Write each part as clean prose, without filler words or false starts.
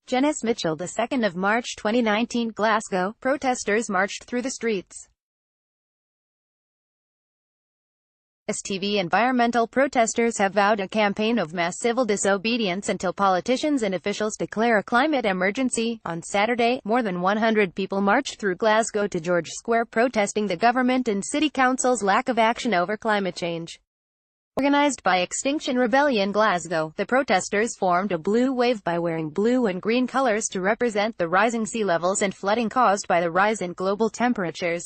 Jenness Mitchell, the 2nd of March 2019, Glasgow. Protesters marched through the streets. STV Environmental protesters have vowed a campaign of mass civil disobedience until politicians and officials declare a climate emergency. On Saturday, more than 100 people marched through Glasgow to George Square protesting the government and city council's lack of action over climate change. Organised by Extinction Rebellion Glasgow, the protesters formed a blue wave by wearing blue and green colours to represent the rising sea levels and flooding caused by the rise in global temperatures.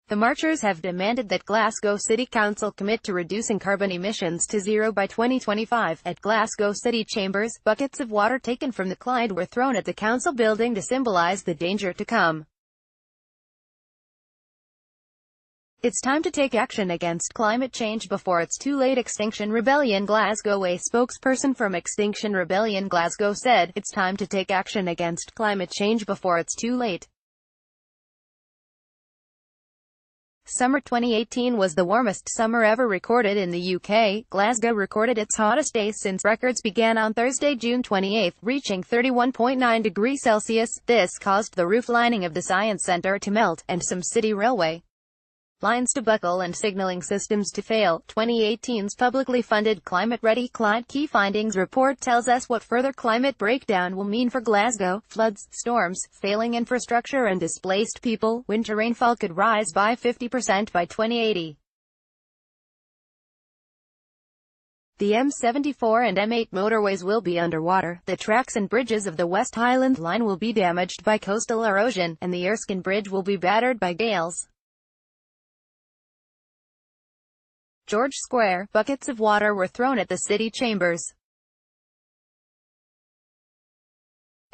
The marchers have demanded that Glasgow City Council commit to reducing carbon emissions to zero by 2025. At Glasgow City Chambers, buckets of water taken from the Clyde were thrown at the council building to symbolise the danger to come. It's time to take action against climate change before it's too late. Extinction Rebellion Glasgow. A spokesperson from Extinction Rebellion Glasgow said, "It's time to take action against climate change before it's too late." Summer 2018 was the warmest summer ever recorded in the UK. Glasgow recorded its hottest day since records began on Thursday, June 28, reaching 31.9 degrees Celsius. This caused the roof lining of the Science Centre to melt, and some city railway lines to buckle and signalling systems to fail. 2018's publicly funded Climate Ready Clyde Key Findings report tells us what further climate breakdown will mean for Glasgow: floods, storms, failing infrastructure and displaced people. Winter rainfall could rise by 50% by 2080. The M74 and M8 motorways will be underwater, the tracks and bridges of the West Highland Line will be damaged by coastal erosion, and the Erskine Bridge will be battered by gales. George Square, buckets of water were thrown at the city chambers.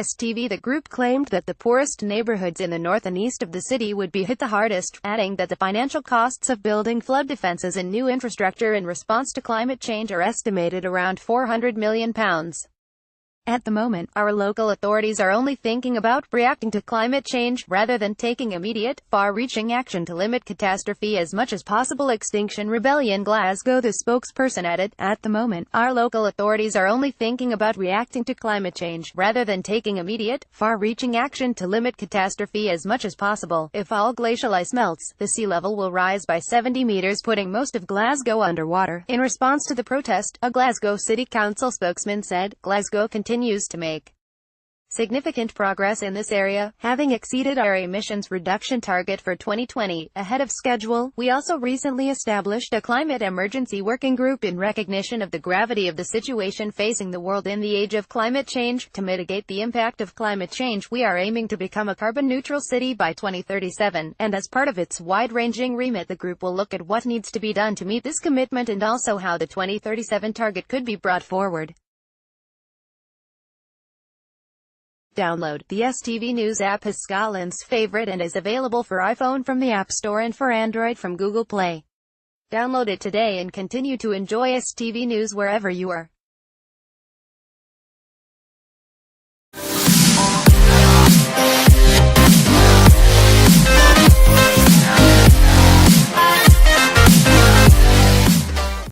STV. The group claimed that the poorest neighborhoods in the north and east of the city would be hit the hardest, adding that the financial costs of building flood defences and new infrastructure in response to climate change are estimated around £400 million. At the moment, our local authorities are only thinking about reacting to climate change, rather than taking immediate, far-reaching action to limit catastrophe as much as possible. Extinction Rebellion Glasgow. The spokesperson added, "At the moment, our local authorities are only thinking about reacting to climate change, rather than taking immediate, far-reaching action to limit catastrophe as much as possible. If all glacial ice melts, the sea level will rise by 70 metres, putting most of Glasgow underwater." In response to the protest, a Glasgow City Council spokesman said, "Glasgow continues to make significant progress in this area, having exceeded our emissions reduction target for 2020, ahead of schedule. We also recently established a climate emergency working group in recognition of the gravity of the situation facing the world in the age of climate change. To mitigate the impact of climate change, we are aiming to become a carbon-neutral city by 2037, and as part of its wide-ranging remit, the group will look at what needs to be done to meet this commitment and also how the 2037 target could be brought forward." Download the STV News app is Scotland's favourite and is available for iPhone from the App Store and for Android from Google Play. Download it today and continue to enjoy STV News wherever you are.